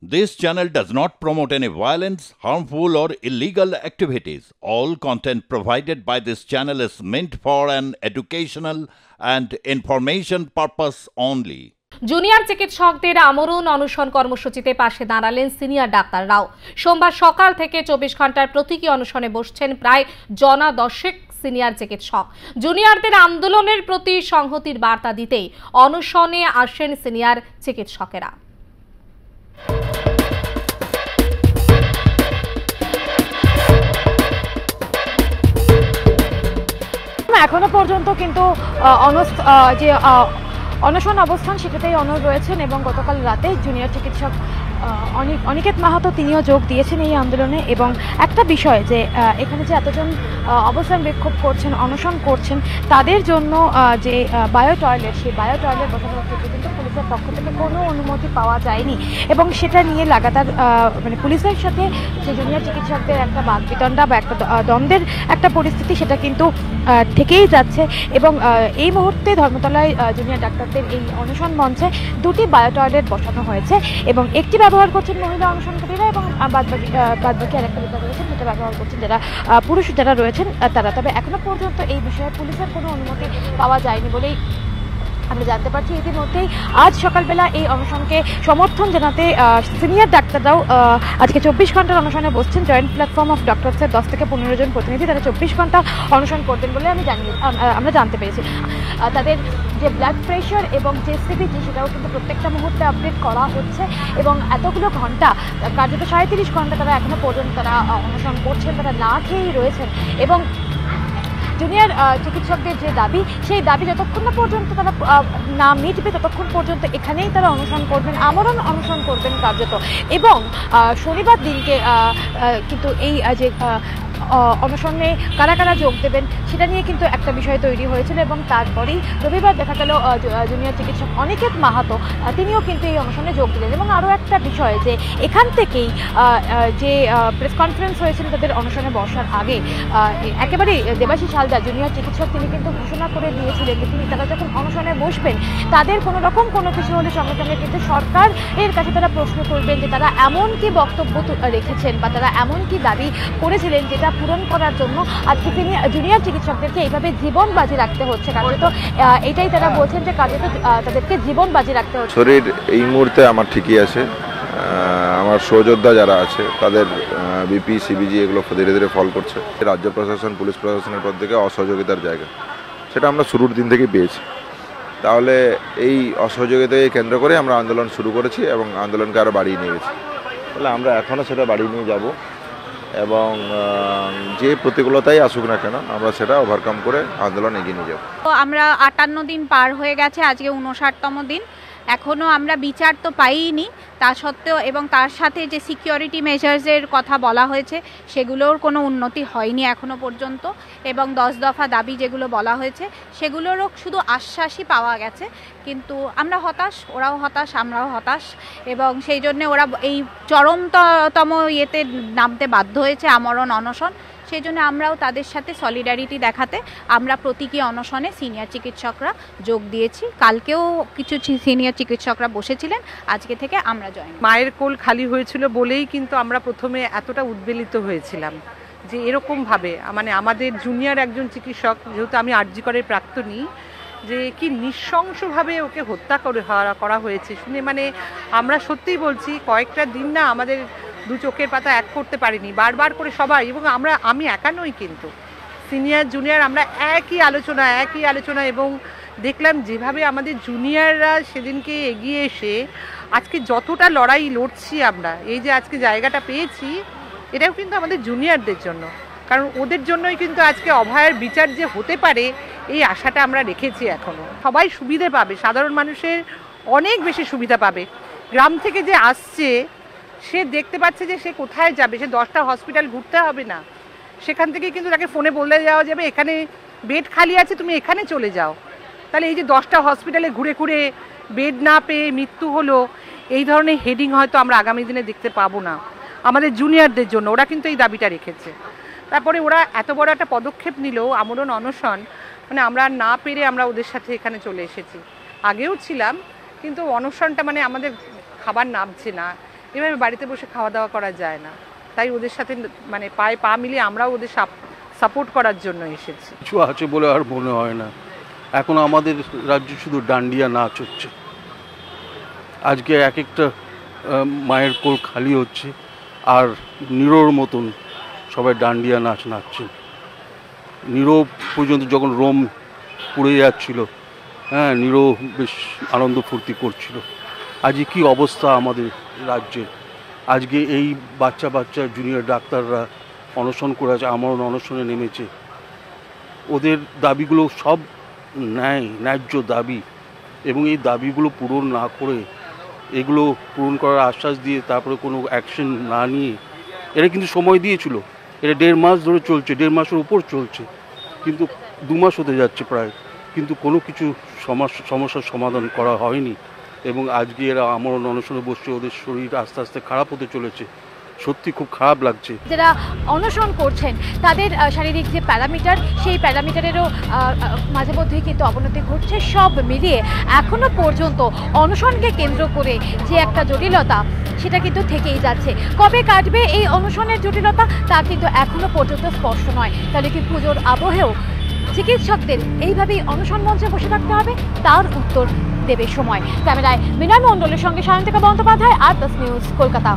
This channel does not promote any violence, harmful, or illegal activities. All content provided by this channel is meant for an educational and information purpose only. Junior চিকিৎসকদের আমরণ অনশন কর্মসূচিতে পাশে দাঁড়ালেন senior ডাক্তাররাও। সোমবার সকাল থেকে 24 ঘন্টার প্রতীকী অনশনে বসছেন প্রায় জনা 10 সিনিয়র চিকিৎসক। জুনিয়রদের আন্দোলনের প্রতি সংহতির বার্তা দিতেই অনশনে আসেন সিনিয়র চিকিৎসকেরা। এখনো পর্যন্ত কিন্তু অনশন অবস্থান সেটাতেই অনড় রয়েছেন এবং গতকাল রাতে জুনিয়র চিকিৎসক অনিকেত মাহাতো তিনিও যোগ দিয়েছেন এই আন্দোলনে। এবং একটা বিষয় যে এখানে যে এতজন অবস্থান বিক্ষোভ করছেন, অনশন করছেন, তাদের জন্য যে বায়ো টয়লেট, সেই বায়ো টয়লেট বসানোর ক্ষেত্রে কিন্তু পুলিশের পক্ষ থেকে কোনো অনুমতি পাওয়া যায়নি এবং সেটা নিয়ে লাগাতার মানে পুলিশের সাথে যে জুনিয়র চিকিৎসকদের একটা বাকবিতণ্ডা বা একটা দ্বন্দ্বের একটা পরিস্থিতি সেটা কিন্তু থেকেই যাচ্ছে। এবং এই মুহূর্তে ধর্মতলায় জুনিয়র ডাক্তারদের এই অনশন মঞ্চে দুটি বায়ো টয়লেট বসানো হয়েছে এবং একটি ব্যবহার করছেন মহিলা অনশনকারীরা এবং বাদবাকি আরেকটা যেটা রয়েছেন সেটা ব্যবহার করছেন যারা পুরুষ যারা রয়েছেন তারা। তবে এখনো পর্যন্ত এই বিষয়ে পুলিশের কোনো অনুমতি পাওয়া যায়নি বলেই আমরা জানতে পারছি। ইতিমধ্যেই আজ সকালবেলা এই অনশনকে সমর্থন জানাতে সিনিয়র ডাক্তাররাও আজকে 24 ঘন্টার অনশনে বসছেন। জয়েন্ট প্ল্যাটফর্ম অফ ডক্টরসের 10 থেকে 15 জন প্রতিনিধি তারা 24 ঘন্টা অনশন করবেন বলে আমরা জানতে পেরেছি। তাদের যে ব্লাড প্রেশার এবং যে সিবিজি সেটাও কিন্তু প্রত্যেকটা মুহূর্তে আপডেট করা হচ্ছে এবং এতগুলো ঘন্টা কার্যত 37 ঘন্টা তারা এখনো পর্যন্ত তারা অনশন করছেন, তারা না খেয়েই রয়েছেন। এবং জুনিয়র চিকিৎসকদের যে দাবি, সেই দাবি যতক্ষণ না পর্যন্ত তারা না মিটবে ততক্ষণ পর্যন্ত এখানেই তারা অনশন করবেন, আমরণ অনশন করবেন কার্যত। এবং শনিবার দিনকে কিন্তু এই যে অনশনে কারা কারা যোগ দেবেন সেটা নিয়ে কিন্তু একটা বিষয় তৈরি হয়েছিল এবং তারপরেই রবিবার দেখা গেল জুনিয়র চিকিৎসক অনিকেত মাহাতো তিনিও কিন্তু এই অনশনে যোগ দিলেন। এবং আরও একটা বিষয় যে এখান থেকেই যে প্রেস কনফারেন্স হয়েছিল তাদের অনশনে বসার আগে একেবারেই দেবাশিস হালদার জুনিয়র চিকিৎসক তিনি কিন্তু ঘোষণা করে দিয়েছিলেন যে তারা যখন অনশনে বসবেন তাদের কোনো রকম কোনো কিছু হলে সঙ্গে সঙ্গে কিন্তু সরকারের কাছে তারা প্রশ্ন করবেন যে তারা এমন কি বক্তব্য রেখেছেন বা তারা এমন কি দাবি করেছিলেন যেটা পূরণ করার জন্য আজকে তিনি জুনিয়র চিকিৎসকদেরকে এইভাবে জীবন বাজি রাখতে হচ্ছে। কাজে তো এটাই তারা বলছেন যে কাজে তো তাদেরকে জীবন বাজি রাখতে হচ্ছে। শরীর এই মুহূর্তে আমার ঠিকই আছে, আমার সহযোদ্ধা যারা আছে তাদের বিপি সিবিজি এগুলো ধীরে ধীরে ফল করছে। রাজ্য প্রশাসন পুলিশ প্রশাসনের পর থেকে অসহযোগিতার জায়গা সেটা আমরা শুরুর দিন থেকেই পেয়েছি। তাহলে এই অসহযোগিতাকে কেন্দ্র করে আমরা আন্দোলন শুরু করেছি এবং আন্দোলনকে আরও বাড়িয়ে নিয়ে গেছি। তাহলে আমরা এখনও সেটা বাড়িয়ে নিয়ে যাব এবং যে প্রতিকূলতাই আসুক না কেন আমরা সেটা ওভারকাম করে আন্দোলন এগিয়ে নিয়ে যাব। তো আমরা 58 দিন পার হয়ে গেছে, আজকে 59তম দিন, এখনও আমরা বিচার তো পাইনি। তা সত্ত্বেও এবং তার সাথে যে সিকিউরিটি মেজার্সের কথা বলা হয়েছে সেগুলোর কোনো উন্নতি হয়নি এখনও পর্যন্ত। এবং 10 দফা দাবি যেগুলো বলা হয়েছে সেগুলোরও শুধু আশ্বাসই পাওয়া গেছে। কিন্তু আমরা হতাশ, ওরাও হতাশ, আমরাও হতাশ এবং সেই জন্যে ওরা এই চরমতম ইয়েতে নামতে বাধ্য হয়েছে, আমরণ অনশন। সেই জন্য আমরাও তাদের সাথে সলিডারিটি দেখাতে আমরা প্রতীকী অনশনে সিনিয়র চিকিৎসকরা যোগ দিয়েছি। কালকেও কিছু সিনিয়র চিকিৎসকরা বসেছিলেন, আজকে থেকে আমরা জয়েন। মায়ের কোল খালি হয়েছিল বলেই কিন্তু আমরা প্রথমে এতটা উদ্বেলিত হয়েছিলাম যে এরকমভাবে মানে আমাদের জুনিয়র একজন চিকিৎসক, যেহেতু আমি আরজি করের প্রাক্তনী, যে কি নৃশংসভাবে ওকে হত্যা করা হয়েছে শুনে মানে আমরা সত্যিই বলছি কয়েকটা দিন না আমাদের দু চোখের পাতা এক করতে পারিনি, বারবার করে সবাই। এবং আমি একা নই, কিন্তু সিনিয়র জুনিয়র আমরা একই আলোচনা এবং দেখলাম যেভাবে আমাদের জুনিয়ররা সেদিনকে এগিয়ে এসে আজকে যতটা লড়াই লড়ছি আমরা, এই যে আজকে জায়গাটা পেয়েছি এটাও কিন্তু আমাদের জুনিয়রদের জন্য, কারণ ওদের জন্যই কিন্তু আজকে অভয়ার বিচার যে হতে পারে এই আশাটা আমরা রেখেছি। এখনও সবাই সুবিধে পাবে, সাধারণ মানুষের অনেক বেশি সুবিধা পাবে। গ্রাম থেকে যে আসছে সে দেখতে পাচ্ছে যে সে কোথায় যাবে, সে 10টা হসপিটাল ঘুরতে হবে না, সেখান থেকে কিন্তু তাকে ফোনে বলে যাওয়া যাবে এখানে বেড খালি আছে তুমি এখানে চলে যাও। তাহলে এই যে 10টা হসপিটালে ঘুরে ঘুরে বেড না পেয়ে মৃত্যু হলো, এই ধরনের হেডিং হয়তো আমরা আগামী দিনে দেখতে পাবো না আমাদের জুনিয়রদের জন্য। ওরা কিন্তু এই দাবিটা রেখেছে, তারপরে ওরা এত বড় একটা পদক্ষেপ নিল আমরণ অনশন, মানে আমরা না পেরে আমরা ওদের সাথে এখানে চলে এসেছি। আগেও ছিলাম কিন্তু অনশনটা মানে আমাদের খাবার নামছে না, এভাবে বাড়িতে বসে খাওয়া দাওয়া করা যায় না, তাই ওদের সাথে মানে পায়ে পা মিলিয়ে আমরাও ওদের সাপোর্ট করার জন্য এসেছি। কিছু আছে বলে আর মনে হয় না। এখন আমাদের রাজ্যে শুধু ডান্ডিয়া নাচ হচ্ছে। আজকে এক একটা মায়ের কোল খালি হচ্ছে, আর নীরোর মতন সবাই ডান্ডিয়া নাচ নাচছে। নীরো পর্যন্ত যখন রোম পুড়ে যাচ্ছিল, হ্যাঁ, নীরো বেশ আনন্দ ফুর্তি করছিল। আজকে কি অবস্থা আমাদের রাজ্যে। আজকে এই বাচ্চা বাচ্চা জুনিয়র ডাক্তাররা অনশন করে আছে, আমরণ অনশনে নেমেছে। ওদের দাবিগুলো সব ন্যায্য দাবি, এবং এই দাবিগুলো পূরণ না করে, এগুলো পূরণ করার আশ্বাস দিয়ে তারপরে কোনো অ্যাকশন না নিয়ে, এরা কিন্তু সময় দিয়েছিল, এটা 1.5 মাস ধরে চলছে, 1.5 মাসের উপর চলছে, কিন্তু 2 মাস হতে যাচ্ছে প্রায়, কিন্তু কোনো কিছু সমস্যার সমাধান করা হয়নি। এবং আজকে এরা আমরণ অনশনে বসছে, ওদের শরীর আস্তে আস্তে খারাপ হতে চলেছে। সত্যি খুব খারাপ লাগছে। যারা অনশন করছেন তাদের শারীরিক যে প্যারামিটার, সেই প্যারামিটারেরও মাঝে মধ্যেই কিন্তু অবনতি ঘটছে। সব মিলিয়ে এখনো পর্যন্ত অনশনকে কেন্দ্র করে যে একটা জটিলতা, সেটা কিন্তু থেকেই যাচ্ছে। কবে কাটবে এই অনশনের জটিলতা, তা কিন্তু এখনো পর্যন্ত স্পষ্ট নয়। তাহলে কি পুজোর আবহেও চিকিৎসকদের এইভাবেই অনশন মঞ্চে বসে থাকতে হবে? তার উত্তর দেবে সময়। ক্যামেরায় বিনয় মণ্ডলের সঙ্গে Sayantika Bandyopadhyay, are the news, Kolkata.